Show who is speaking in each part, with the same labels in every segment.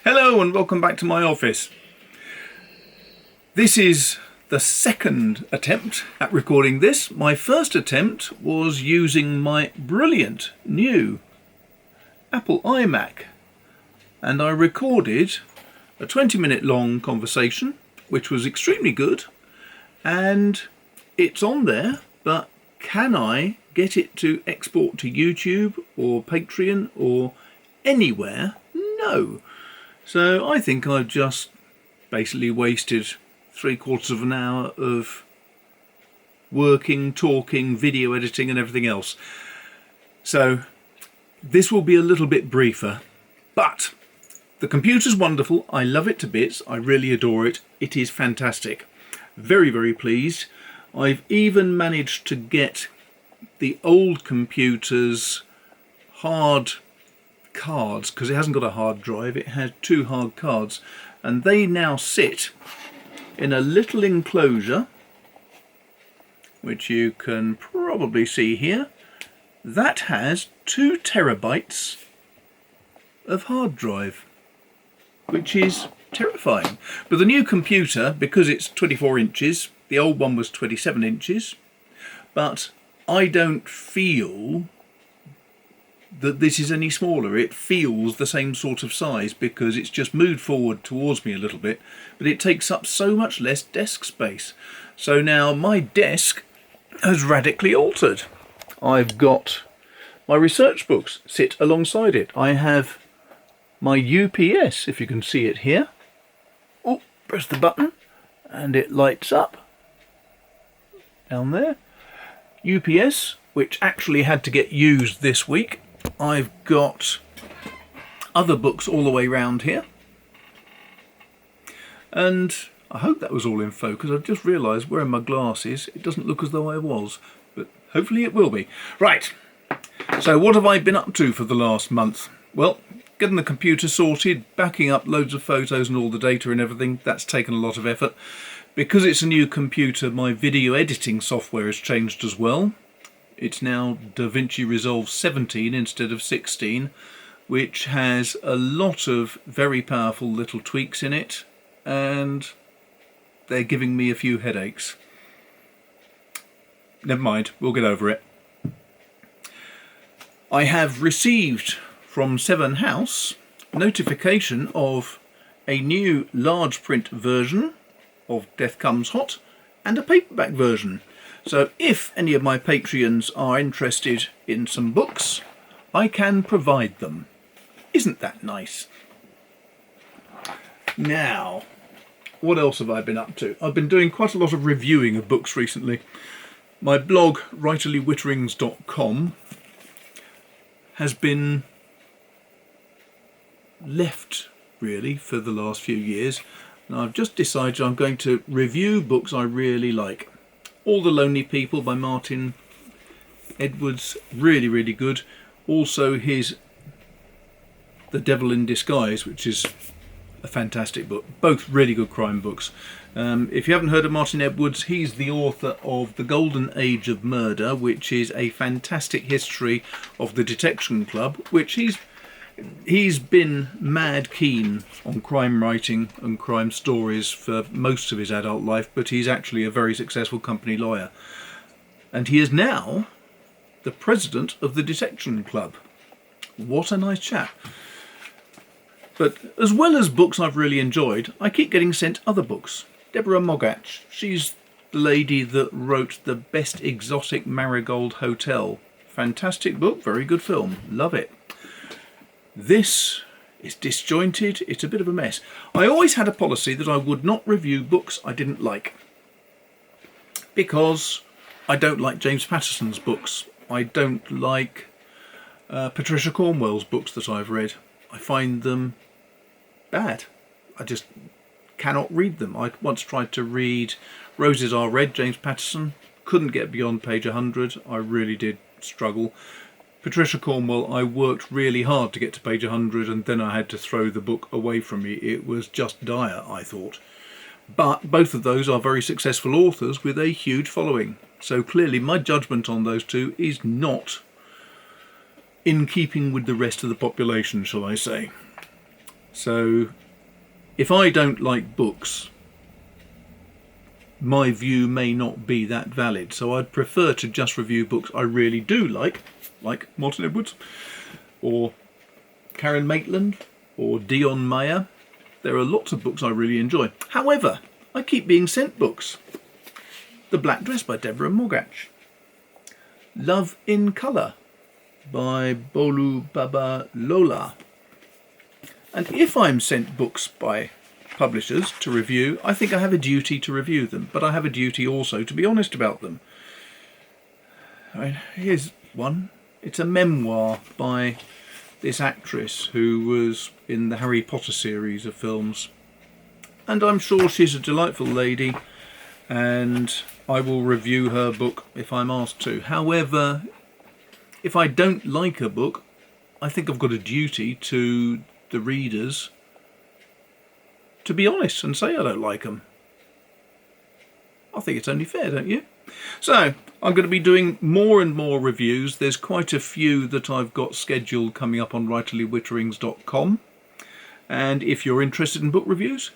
Speaker 1: Hello and welcome back to my office. This is the second attempt at recording this. My first attempt was using my brilliant new Apple iMac, and I recorded a 20-minute long conversation which was extremely good, and it's on there, but can I get it to export to YouTube or Patreon or anywhere? No. So I think I've just basically wasted 3/4 of an hour of working, talking, video editing and everything else. So this will be a little bit briefer, but the computer's wonderful. I love it to bits. I really adore it. It is fantastic. Very, very pleased. I've even managed to get the old computer's hard cards, because it hasn't got a hard drive, it has 2 hard cards, and they now sit in a little enclosure which you can probably see here. That has 2 terabytes of hard drive, which is terrifying. But the new computer, because it's 24 inches, the old one was 27 inches, but I don't feel that this is any smaller. It feels the same sort of size because it's just moved forward towards me a little bit, but it takes up so much less desk space. So now my desk has radically altered. I've got my research books sit alongside it. I have my UPS, if you can see it here. Oh, press the button and it lights up down there. UPS, which actually had to get used this week. I've got other books all the way round here, and I hope that was all in focus. I've just realised wearing my glasses it doesn't look as though I was, but hopefully it will be. Right, so what have I been up to for the last month? Well, getting the computer sorted, backing up loads of photos and all the data and everything. That's taken a lot of effort. Because it's a new computer, my video editing software has changed as well. It's now DaVinci Resolve 17 instead of 16, which has a lot of very powerful little tweaks in it, and they're giving me a few headaches. Never mind, we'll get over it. I have received from Seven House notification of a new large print version of Death Comes Hot and a paperback version. So if any of my Patreons are interested in some books, I can provide them. Isn't that nice? Now, what else have I been up to? I've been doing quite a lot of reviewing of books recently. My blog, writerlywitterings.com, has been left, really, for the last few years. And I've just decided I'm going to review books I really like. All the Lonely People by Martin Edwards, really, really good. Also his The Devil in Disguise, which is a fantastic book. Both really good crime books. If you haven't heard of Martin Edwards, he's the author of The Golden Age of Murder, which is a fantastic history of the Detection Club, which he's been mad keen on crime writing and crime stories for most of his adult life, but he's actually a very successful company lawyer. And he is now the president of the Detection Club. What a nice chap. But as well as books I've really enjoyed, I keep getting sent other books. Deborah Mogach, she's the lady that wrote The Best Exotic Marigold Hotel. Fantastic book, very good film, love it. This is disjointed, it's a bit of a mess. I always had a policy that I would not review books I didn't like, because I don't like James Patterson's books. I don't like Patricia Cornwell's books that I've read. I find them bad. I just cannot read them. I once tried to read Roses Are Red, James Patterson, couldn't get beyond page 100. I really did struggle. Patricia Cornwell, I worked really hard to get to page 100 and then I had to throw the book away from me. It was just dire, I thought. But both of those are very successful authors with a huge following. So clearly my judgment on those two is not in keeping with the rest of the population, shall I say. So if I don't like books, my view may not be that valid. So I'd prefer to just review books I really do like Martin Edwards, or Karen Maitland, or Dion Mayer. There are lots of books I really enjoy. However, I keep being sent books. The Black Dress by Deborah Morgach. Love in Colour by Bolu Baba Lola. And if I'm sent books by publishers to review, I think I have a duty to review them, but I have a duty also to be honest about them. Here's one. It's a memoir by this actress who was in the Harry Potter series of films, and I'm sure she's a delightful lady, and I will review her book if I'm asked to. However, if I don't like a book, I think I've got a duty to the readers to be honest and say I don't like them. I think it's only fair, don't you? So I'm going to be doing more and more reviews. There's quite a few that I've got scheduled coming up on writerlywitterings.com, and if you're interested in book reviews,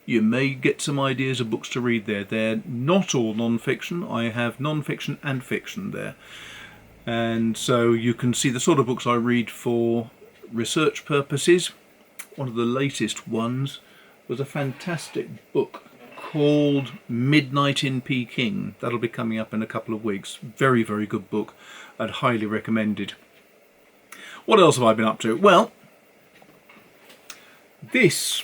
Speaker 1: you may get some ideas of books to read there. They're not all non-fiction. I have non-fiction and fiction there, and so you can see the sort of books I read for research purposes. One of the latest ones was a fantastic book called Midnight in Peking. That'll be coming up in a couple of weeks. Very, very good book. I'd highly recommend it. What else have I been up to? Well, this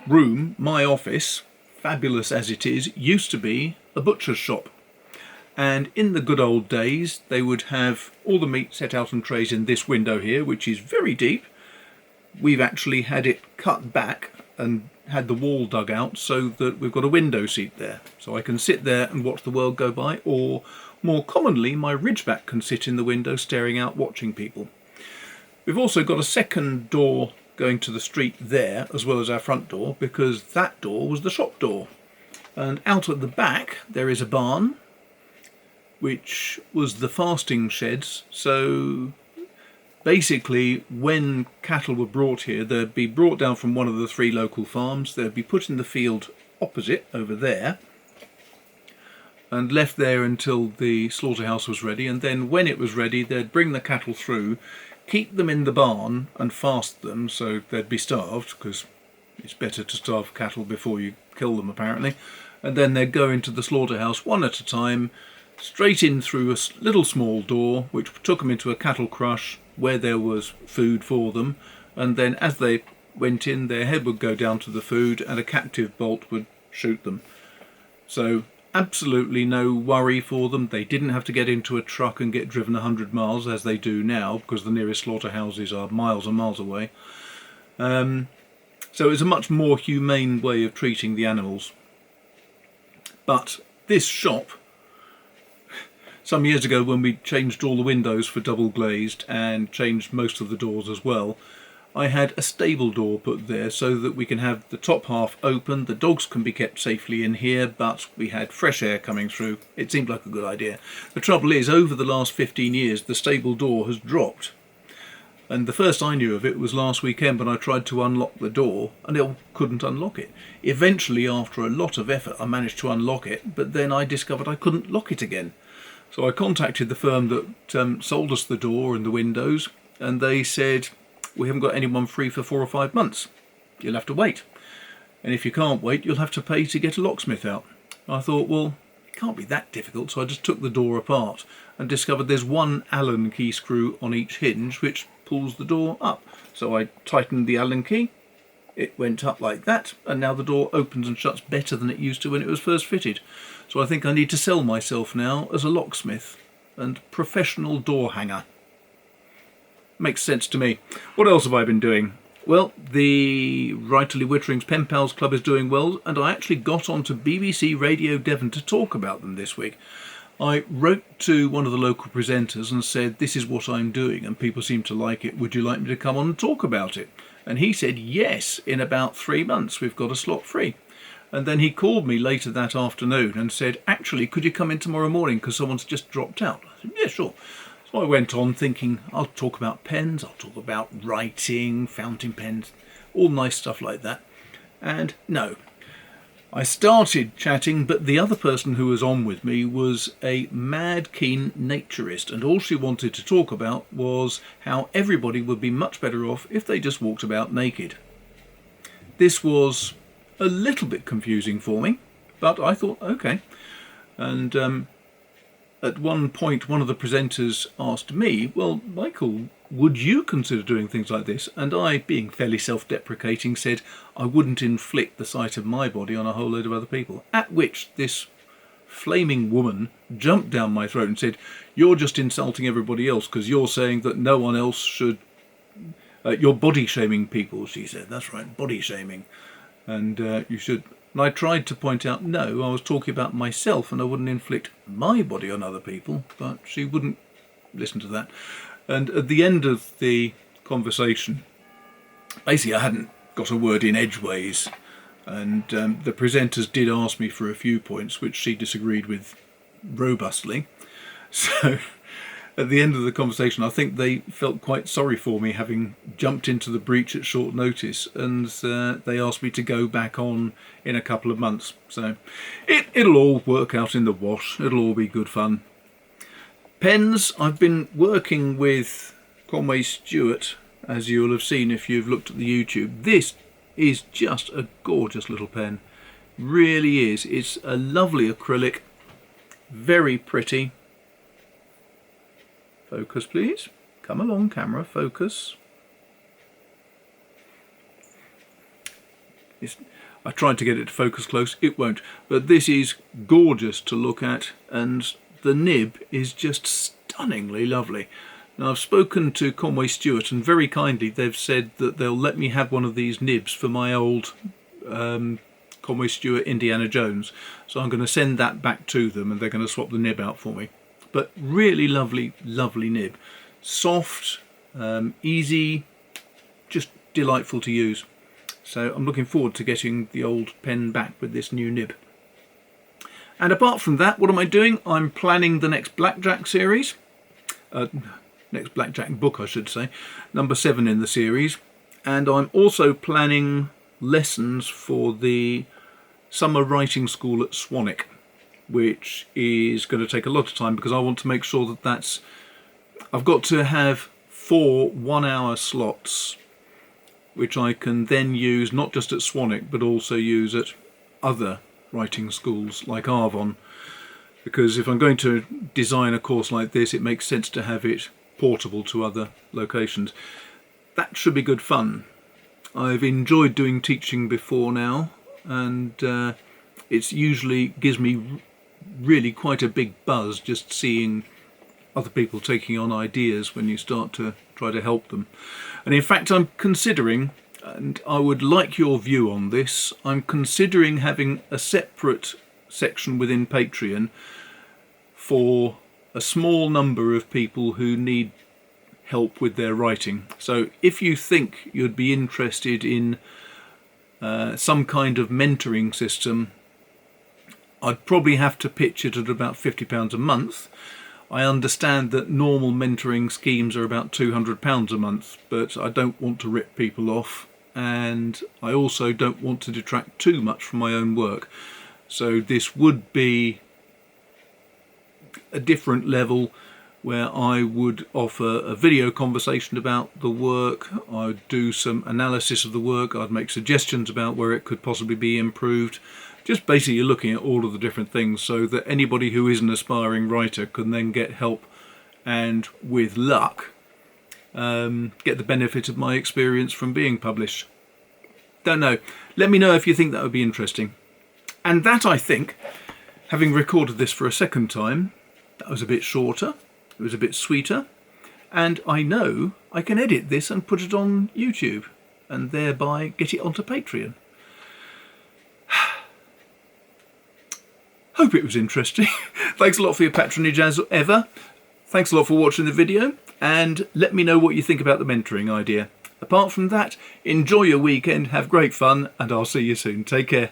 Speaker 1: room, my office, fabulous as it is, used to be a butcher's shop. And in the good old days, they would have all the meat set out on trays in this window here, which is very deep. We've actually had it cut back and had the wall dug out so that we've got a window seat there. So I can sit there and watch the world go by, or more commonly, my ridgeback can sit in the window staring out watching people. We've also got a second door going to the street there, as well as our front door, because that door was the shop door. And out at the back there is a barn, which was the fasting sheds. So basically, when cattle were brought here, they'd be brought down from one of the 3 local farms, they'd be put in the field opposite, over there, and left there until the slaughterhouse was ready, and then when it was ready, they'd bring the cattle through, keep them in the barn and fast them, so they'd be starved, because it's better to starve cattle before you kill them apparently, and then they'd go into the slaughterhouse one at a time, straight in through a little small door, which took them into a cattle crush, where there was food for them, and then as they went in, their head would go down to the food and a captive bolt would shoot them. So absolutely no worry for them. They didn't have to get into a truck and get driven 100 miles as they do now, because the nearest slaughterhouses are miles and miles away. So it's a much more humane way of treating the animals. But this shop, some years ago when we changed all the windows for double glazed and changed most of the doors as well, I had a stable door put there so that we can have the top half open, the dogs can be kept safely in here, but we had fresh air coming through. It seemed like a good idea. The trouble is, over the last 15 years the stable door has dropped, and the first I knew of it was last weekend when I tried to unlock the door and it couldn't unlock it. Eventually, after a lot of effort, I managed to unlock it, but then I discovered I couldn't lock it again. So I contacted the firm that sold us the door and the windows, and they said, we haven't got anyone free for 4 or 5 months. You'll have to wait. And if you can't wait, you'll have to pay to get a locksmith out. I thought, well, it can't be that difficult, so I just took the door apart and discovered there's one Allen key screw on each hinge which pulls the door up. So I tightened the Allen key, it went up like that, and now the door opens and shuts better than it used to when it was first fitted. So I think I need to sell myself now as a locksmith and professional door hanger. Makes sense to me. What else have I been doing? Well, the Writerly Witterings Pen Pals Club is doing well, and I actually got onto BBC Radio Devon to talk about them this week. I wrote to one of the local presenters and said, this is what I'm doing and people seem to like it, would you like me to come on and talk about it? And he said, yes, in about 3 months we've got a slot free. And then he called me later that afternoon and said, actually, could you come in tomorrow morning because someone's just dropped out? I said, yeah, sure. I went on thinking, I'll talk about pens, I'll talk about writing, fountain pens, all nice stuff like that. And no, I started chatting, but the other person who was on with me was a mad keen naturist, and all she wanted to talk about was how everybody would be much better off if they just walked about naked. This was a little bit confusing for me, but I thought, okay. And at one point, one of the presenters asked me, well, Michael, would you consider doing things like this? And I, being fairly self-deprecating, said I wouldn't inflict the sight of my body on a whole load of other people. At which this flaming woman jumped down my throat and said, you're just insulting everybody else because you're saying that no one else should... you're body shaming people, she said. That's right, body shaming. And you should... And I tried to point out, no, I was talking about myself and I wouldn't inflict my body on other people, but she wouldn't listen to that. And at the end of the conversation, basically I hadn't got a word in edgeways, and the presenters did ask me for a few points, which she disagreed with robustly. So at the end of the conversation, I think they felt quite sorry for me having jumped into the breach at short notice, and they asked me to go back on in a couple of months. So it'll all work out in the wash. It'll all be good fun. Pens, I've been working with Conway Stewart, as you'll have seen if you've looked at the YouTube. This is just a gorgeous little pen. Really is. It's a lovely acrylic, very pretty. Focus, please. Come along, camera, focus. I tried to get it to focus close, it won't. But this is gorgeous to look at, and the nib is just stunningly lovely. Now, I've spoken to Conway Stewart, and very kindly they've said that they'll let me have one of these nibs for my old Conway Stewart Indiana Jones. So I'm going to send that back to them, and they're going to swap the nib out for me. But really lovely, lovely nib. Soft, easy, just delightful to use. So I'm looking forward to getting the old pen back with this new nib. And apart from that, what am I doing? I'm planning the next Blackjack series. Next Blackjack book, I should say. Number 7 in the series. And I'm also planning lessons for the summer writing school at Swanwick, which is going to take a lot of time because I want to make sure that that's... I've got to have 4 one-hour slots, which I can then use not just at Swanwick, but also use at other writing schools like Arvon. Because if I'm going to design a course like this, it makes sense to have it portable to other locations. That should be good fun. I've enjoyed doing teaching before now, and it's usually gives me really quite a big buzz just seeing other people taking on ideas when you start to try to help them. And in fact, I'm considering, and I would like your view on this, I'm considering having a separate section within Patreon for a small number of people who need help with their writing. So if you think you'd be interested in some kind of mentoring system, I'd probably have to pitch it at about £50 a month. I understand that normal mentoring schemes are about £200 a month, but I don't want to rip people off, and I also don't want to detract too much from my own work. So this would be a different level where I would offer a video conversation about the work, I'd do some analysis of the work, I'd make suggestions about where it could possibly be improved. Just basically looking at all of the different things so that anybody who is an aspiring writer can then get help and, with luck, get the benefit of my experience from being published. Don't know. Let me know if you think that would be interesting. And that, I think, having recorded this for a second time, that was a bit shorter, it was a bit sweeter, and I know I can edit this and put it on YouTube and thereby get it onto Patreon. Hope it was interesting. Thanks a lot for your patronage as ever. Thanks a lot for watching the video, and let me know what you think about the mentoring idea. Apart from that, enjoy your weekend, have great fun, and I'll see you soon. Take care.